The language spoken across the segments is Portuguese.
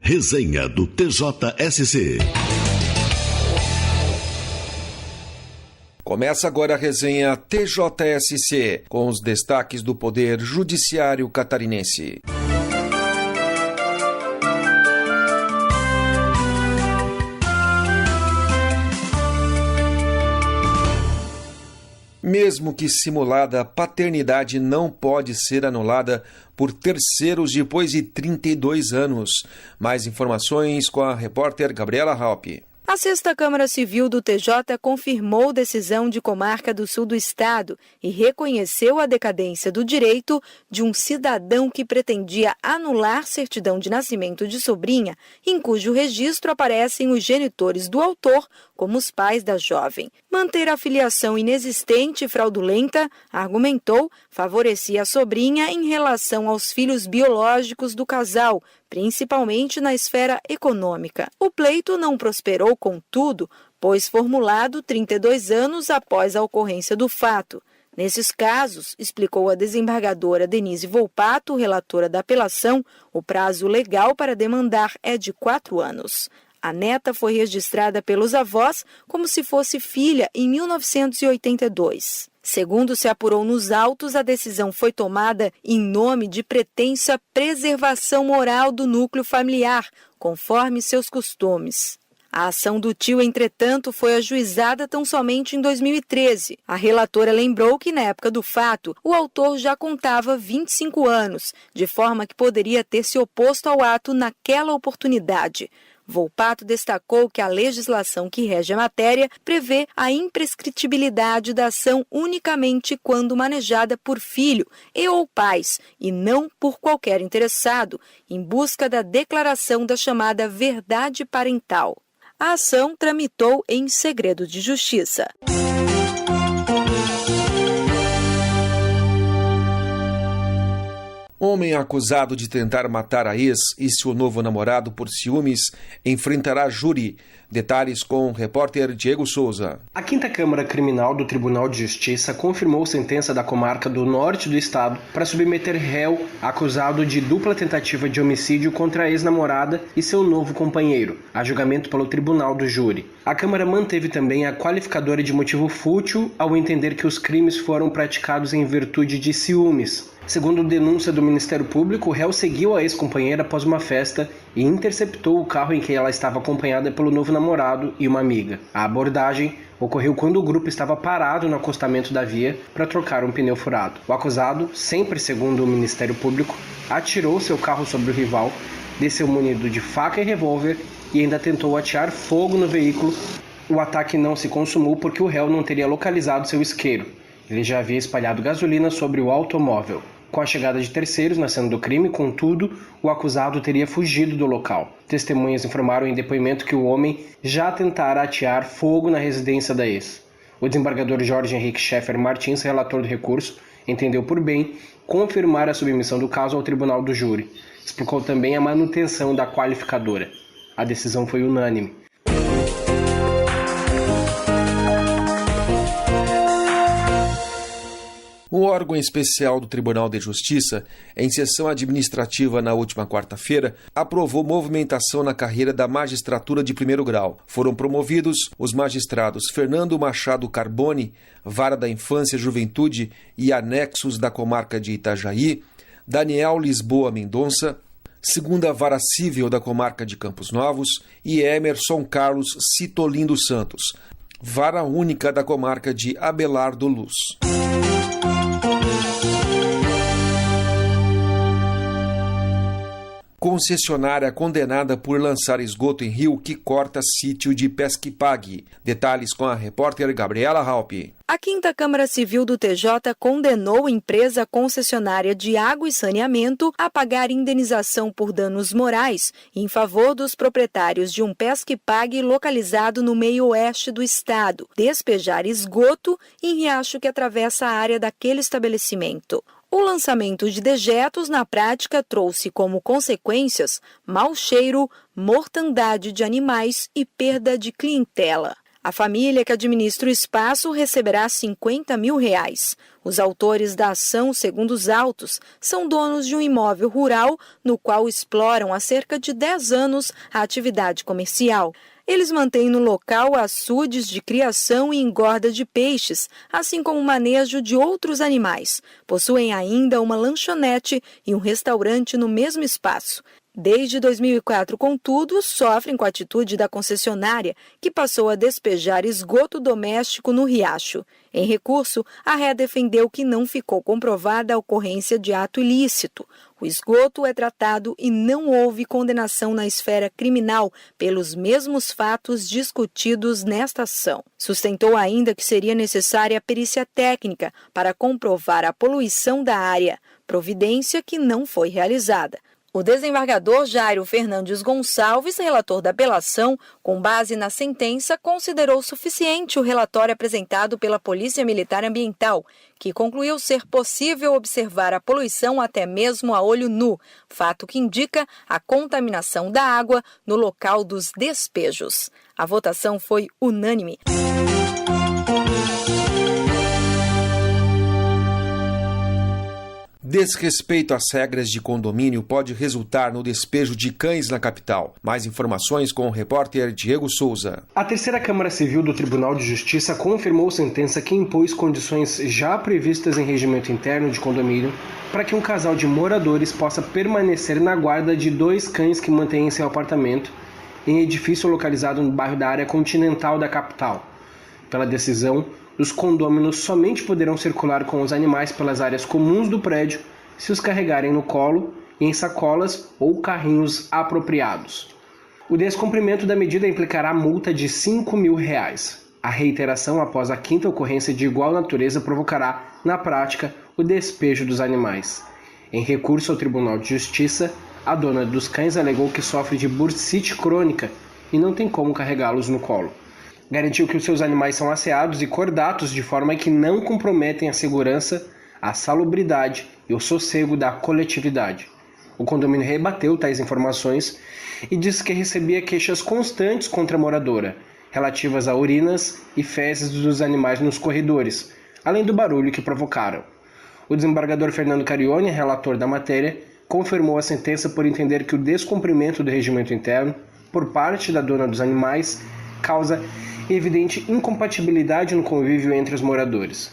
Resenha do TJSC. Começa agora a resenha TJSC, com os destaques do Poder Judiciário Catarinense. Mesmo que simulada, a paternidade não pode ser anulada por terceiros depois de 32 anos. Mais informações com a repórter Gabriela Halpe. A 6ª Câmara Civil do TJ confirmou decisão de Comarca do Sul do Estado e reconheceu a decadência do direito de um cidadão que pretendia anular certidão de nascimento de sobrinha, em cujo registro aparecem os genitores do autor como os pais da jovem. Manter a filiação inexistente e fraudulenta, argumentou, favorecia a sobrinha em relação aos filhos biológicos do casal, principalmente na esfera econômica. O pleito não prosperou, contudo, pois formulado 32 anos após a ocorrência do fato. Nesses casos, explicou a desembargadora Denise Volpato, relatora da apelação, o prazo legal para demandar é de 4 anos. A neta foi registrada pelos avós como se fosse filha em 1982. Segundo se apurou nos autos, a decisão foi tomada em nome de pretensa preservação moral do núcleo familiar, conforme seus costumes. A ação do tio, entretanto, foi ajuizada tão somente em 2013. A relatora lembrou que, na época do fato, o autor já contava 25 anos, de forma que poderia ter se oposto ao ato naquela oportunidade. Volpato destacou que a legislação que rege a matéria prevê a imprescritibilidade da ação unicamente quando manejada por filho e ou pais, e não por qualquer interessado, em busca da declaração da chamada verdade parental. A ação tramitou em segredo de justiça. Homem acusado de tentar matar a ex e seu novo namorado por ciúmes enfrentará júri. Detalhes com o repórter Diego Souza. A 5ª Câmara Criminal do Tribunal de Justiça confirmou sentença da comarca do norte do estado para submeter réu acusado de dupla tentativa de homicídio contra a ex-namorada e seu novo companheiro, a julgamento pelo Tribunal do Júri. A Câmara manteve também a qualificadora de motivo fútil ao entender que os crimes foram praticados em virtude de ciúmes. Segundo denúncia do Ministério Público, o réu seguiu a ex-companheira após uma festa e interceptou o carro em que ela estava acompanhada pelo novo namorado e uma amiga. A abordagem ocorreu quando o grupo estava parado no acostamento da via para trocar um pneu furado. O acusado, sempre segundo o Ministério Público, atirou seu carro sobre o rival, desceu munido de faca e revólver e ainda tentou atear fogo no veículo. O ataque não se consumou porque o réu não teria localizado seu isqueiro. Ele já havia espalhado gasolina sobre o automóvel. Com a chegada de terceiros na cena do crime, contudo, o acusado teria fugido do local. Testemunhas informaram em depoimento que o homem já tentara atear fogo na residência da ex. O desembargador Jorge Henrique Scheffer Martins, relator do recurso, entendeu por bem confirmar a submissão do caso ao Tribunal do Júri. Explicou também a manutenção da qualificadora. A decisão foi unânime. O órgão especial do Tribunal de Justiça, em sessão administrativa na última quarta-feira, aprovou movimentação na carreira da magistratura de primeiro grau. Foram promovidos os magistrados Fernando Machado Carbone, Vara da Infância e Juventude e Anexos da Comarca de Itajaí, Daniel Lisboa Mendonça, 2ª Vara Cível da Comarca de Campos Novos e Emerson Carlos Citolindo Santos, Vara Única da Comarca de Abelardo Luz. Concessionária condenada por lançar esgoto em rio que corta sítio de Pesque-Pague. Detalhes com a repórter Gabriela Halpe. A 5ª Câmara Civil do TJ condenou a empresa concessionária de água e saneamento a pagar indenização por danos morais em favor dos proprietários de um Pesque-Pague localizado no meio oeste do estado, despejar esgoto em riacho que atravessa a área daquele estabelecimento. O lançamento de dejetos, na prática, trouxe como consequências mau cheiro, mortandade de animais e perda de clientela. A família que administra o espaço receberá R$50 mil. Os autores da ação, segundo os autos, são donos de um imóvel rural no qual exploram há cerca de 10 anos a atividade comercial. Eles mantêm no local açudes de criação e engorda de peixes, assim como o manejo de outros animais. Possuem ainda uma lanchonete e um restaurante no mesmo espaço. Desde 2004, contudo, sofrem com a atitude da concessionária, que passou a despejar esgoto doméstico no riacho. Em recurso, a ré defendeu que não ficou comprovada a ocorrência de ato ilícito. O esgoto é tratado e não houve condenação na esfera criminal pelos mesmos fatos discutidos nesta ação. Sustentou ainda que seria necessária a perícia técnica para comprovar a poluição da área, providência que não foi realizada. O desembargador Jairo Fernandes Gonçalves, relator da apelação, com base na sentença, considerou suficiente o relatório apresentado pela Polícia Militar Ambiental, que concluiu ser possível observar a poluição até mesmo a olho nu, fato que indica a contaminação da água no local dos despejos. A votação foi unânime. Desrespeito às regras de condomínio pode resultar no despejo de cães na capital. Mais informações com o repórter Diego Souza. A terceira Câmara Civil do Tribunal de Justiça confirmou sentença que impôs condições já previstas em regimento interno de condomínio para que um casal de moradores possa permanecer na guarda de 2 cães que mantêm em seu apartamento em edifício localizado no bairro da área continental da capital. Pela decisão, os condôminos somente poderão circular com os animais pelas áreas comuns do prédio se os carregarem no colo, em sacolas ou carrinhos apropriados. O descumprimento da medida implicará multa de R$5 mil. A reiteração após a 5ª ocorrência de igual natureza provocará, na prática, o despejo dos animais. Em recurso ao Tribunal de Justiça, a dona dos cães alegou que sofre de bursite crônica e não tem como carregá-los no colo. Garantiu que os seus animais são asseados e cordatos de forma que não comprometem a segurança, a salubridade e o sossego da coletividade. O condomínio rebateu tais informações e disse que recebia queixas constantes contra a moradora, relativas a urinas e fezes dos animais nos corredores, além do barulho que provocaram. O desembargador Fernando Carione, relator da matéria, confirmou a sentença por entender que o descumprimento do regimento interno, por parte da dona dos animais, causa evidente incompatibilidade no convívio entre os moradores.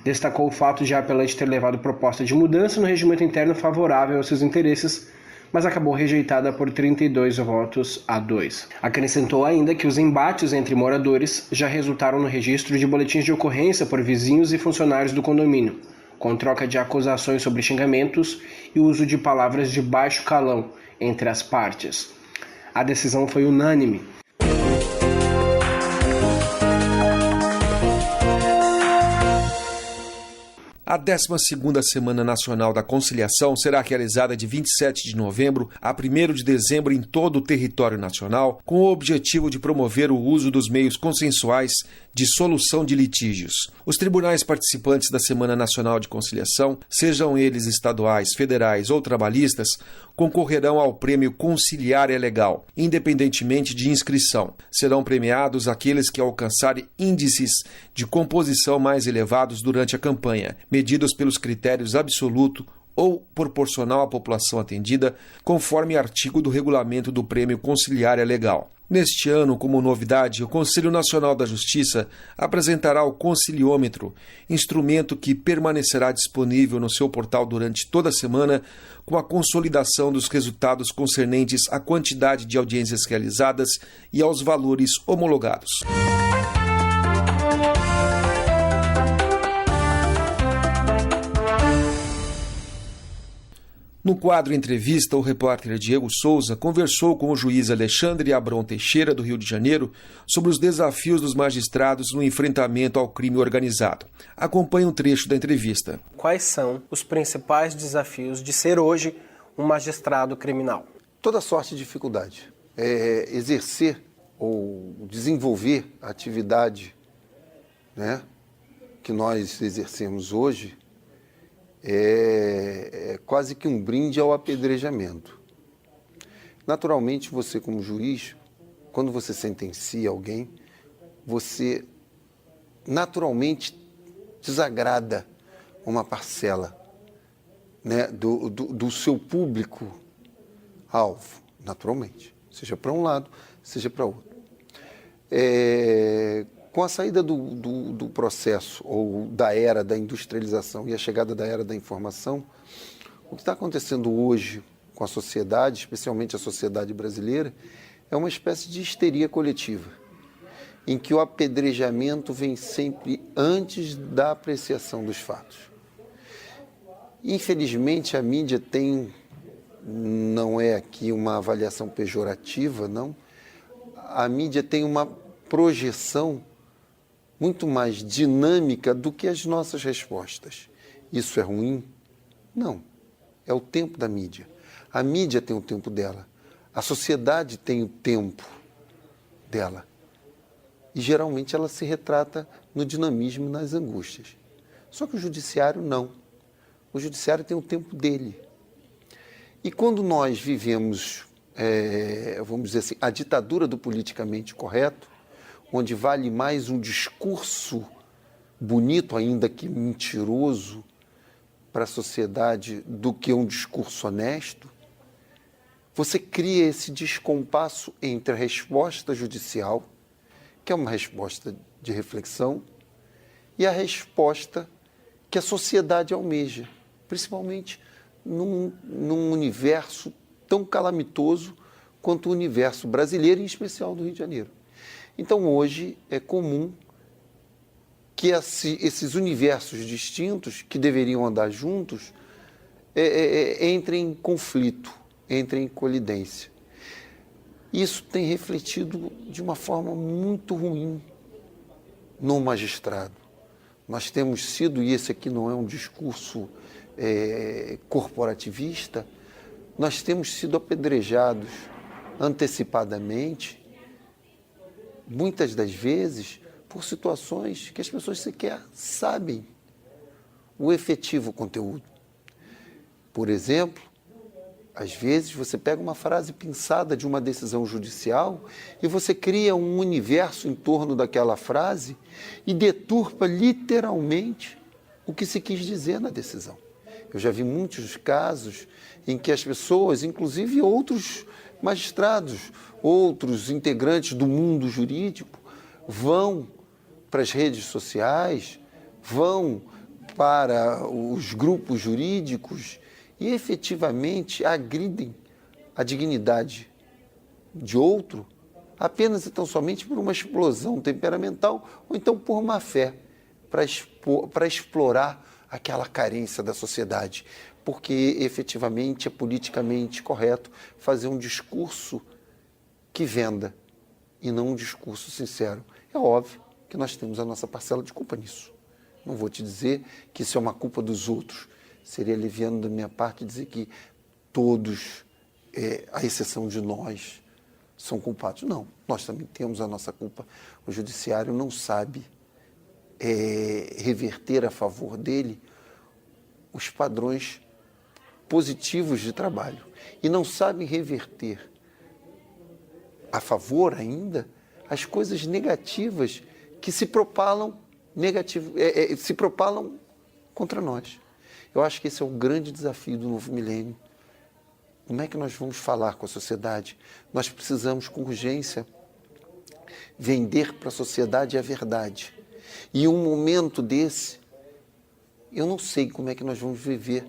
Destacou o fato de a apelante ter levado proposta de mudança no regimento interno favorável aos seus interesses, mas acabou rejeitada por 32 votos a 2. Acrescentou ainda que os embates entre moradores já resultaram no registro de boletins de ocorrência por vizinhos e funcionários do condomínio, com troca de acusações sobre xingamentos e uso de palavras de baixo calão entre as partes. A decisão foi unânime. A 12ª Semana Nacional da Conciliação será realizada de 27 de novembro a 1º de dezembro em todo o território nacional, com o objetivo de promover o uso dos meios consensuais de solução de litígios. Os tribunais participantes da Semana Nacional de Conciliação, sejam eles estaduais, federais ou trabalhistas, concorrerão ao Prêmio Conciliar é Legal, independentemente de inscrição. Serão premiados aqueles que alcançarem índices de composição mais elevados durante a campanha, medidos pelos critérios absoluto ou proporcional à população atendida, conforme artigo do regulamento do Prêmio Conciliar é Legal. Neste ano, como novidade, o Conselho Nacional da Justiça apresentará o Conciliômetro, instrumento que permanecerá disponível no seu portal durante toda a semana, com a consolidação dos resultados concernentes à quantidade de audiências realizadas e aos valores homologados. No quadro Entrevista, o repórter Diego Souza conversou com o juiz Alexandre Abron Teixeira, do Rio de Janeiro, sobre os desafios dos magistrados no enfrentamento ao crime organizado. Acompanhe um trecho da entrevista. Quais são os principais desafios de ser hoje um magistrado criminal? Toda sorte de dificuldade. Exercer ou desenvolver a atividade, né, que nós exercemos hoje é quase que um brinde ao apedrejamento. Naturalmente, você como juiz, quando você sentencia alguém, você naturalmente desagrada uma parcela, né, do seu público-alvo, naturalmente, seja para um lado, seja para outro. Com a saída do processo ou da era da industrialização e a chegada da era da informação, o que está acontecendo hoje com a sociedade, especialmente a sociedade brasileira, é uma espécie de histeria coletiva, em que o apedrejamento vem sempre antes da apreciação dos fatos. Infelizmente, a mídia tem, não é aqui uma avaliação pejorativa, não, a mídia tem uma projeção muito mais dinâmica do que as nossas respostas. Isso é ruim? Não. É o tempo da mídia. A mídia tem o tempo dela. A sociedade tem o tempo dela. E geralmente ela se retrata no dinamismo e nas angústias. Só que o judiciário não. O judiciário tem o tempo dele. E quando nós vivemos, vamos dizer assim, a ditadura do politicamente correto, onde vale mais um discurso bonito, ainda que mentiroso, para a sociedade do que um discurso honesto, você cria esse descompasso entre a resposta judicial, que é uma resposta de reflexão, e a resposta que a sociedade almeja, principalmente num universo tão calamitoso quanto o universo brasileiro, em especial do Rio de Janeiro. Então, hoje, é comum que esses universos distintos, que deveriam andar juntos, entrem em conflito, entrem em colidência. Isso tem refletido de uma forma muito ruim no magistrado. Nós temos sido, e esse aqui não é um discurso corporativista, nós temos sido apedrejados antecipadamente, muitas das vezes, por situações que as pessoas sequer sabem o efetivo conteúdo. Por exemplo, às vezes você pega uma frase pensada de uma decisão judicial e você cria um universo em torno daquela frase e deturpa literalmente o que se quis dizer na decisão. Eu já vi muitos casos em que as pessoas, inclusive outros magistrados, outros integrantes do mundo jurídico, vão para as redes sociais, vão para os grupos jurídicos e efetivamente agridem a dignidade de outro apenas e tão somente por uma explosão temperamental ou então por má fé, para explorar aquela carência da sociedade, porque efetivamente é politicamente correto fazer um discurso que venda e não um discurso sincero. É óbvio que nós temos a nossa parcela de culpa nisso. Não vou te dizer que isso é uma culpa dos outros. Seria leviano da minha parte dizer que todos, à exceção de nós, são culpados. Não, nós também temos a nossa culpa. O judiciário não sabe reverter a favor dele os padrões positivos de trabalho e não sabe reverter a favor ainda as coisas negativas que se propalam contra nós. Eu acho que esse é o grande desafio do novo milênio. Como é que nós vamos falar com a sociedade? Nós precisamos, com urgência, vender para a sociedade a verdade. E um momento desse, eu não sei como é que nós vamos viver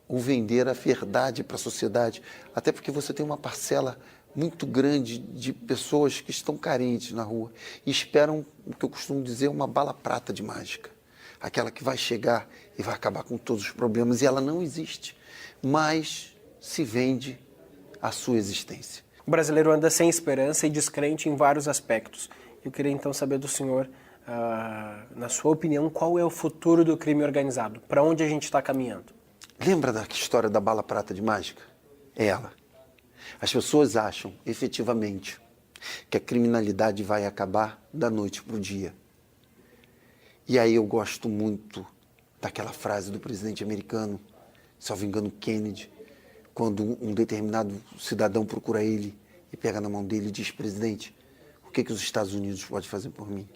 ou vender a verdade para a sociedade, até porque você tem uma parcela muito grande de pessoas que estão carentes na rua e esperam o que eu costumo dizer, uma bala prata de mágica. Aquela que vai chegar e vai acabar com todos os problemas, e ela não existe, mas se vende a sua existência. O brasileiro anda sem esperança e descrente em vários aspectos. Eu queria então saber do senhor, na sua opinião, qual é o futuro do crime organizado? Para onde a gente está caminhando? Lembra da história da bala prata de mágica? É ela. As pessoas acham, efetivamente, que a criminalidade vai acabar da noite para o dia. E aí eu gosto muito daquela frase do presidente americano, salvo engano, Kennedy, quando um determinado cidadão procura ele e pega na mão dele e diz: presidente, o O que os Estados Unidos podem fazer por mim?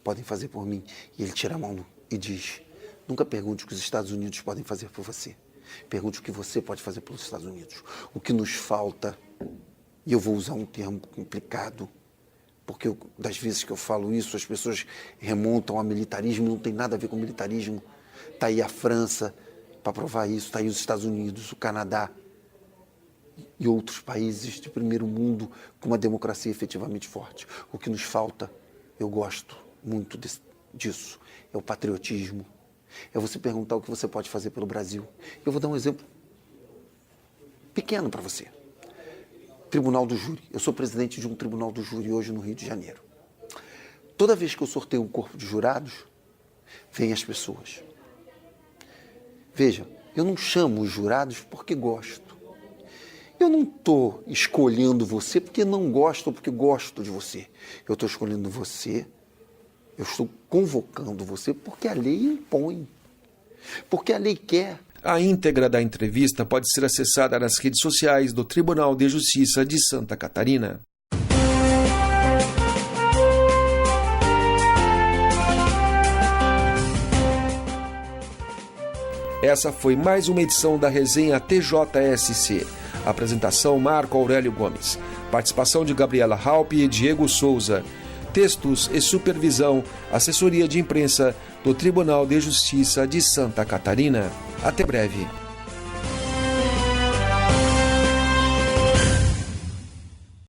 Podem fazer por mim. E ele tira a mão e diz, nunca pergunte o que os Estados Unidos podem fazer por você. Pergunte o que você pode fazer pelos Estados Unidos. O que nos falta, e eu vou usar um termo complicado, porque das vezes que eu falo isso, as pessoas remontam a militarismo, não tem nada a ver com militarismo. Está aí a França para provar isso, está aí os Estados Unidos, o Canadá e outros países de primeiro mundo com uma democracia efetivamente forte. O que nos falta, eu gosto muito disso, é o patriotismo. É você perguntar o que você pode fazer pelo Brasil. Eu vou dar um exemplo pequeno para você. Tribunal do Júri. Eu sou presidente de um tribunal do júri hoje no Rio de Janeiro. Toda vez que eu sorteio um corpo de jurados, vêm as pessoas. Veja, eu não chamo os jurados porque gosto. Eu não estou escolhendo você porque não gosto ou porque gosto de você. Eu estou escolhendo você, eu estou convocando você porque a lei impõe, porque a lei quer. A íntegra da entrevista pode ser acessada nas redes sociais do Tribunal de Justiça de Santa Catarina. Essa foi mais uma edição da resenha TJSC. Apresentação Marco Aurélio Gomes. Participação de Gabriela Halpe e Diego Souza. Textos e supervisão, assessoria de imprensa do Tribunal de Justiça de Santa Catarina. Até breve.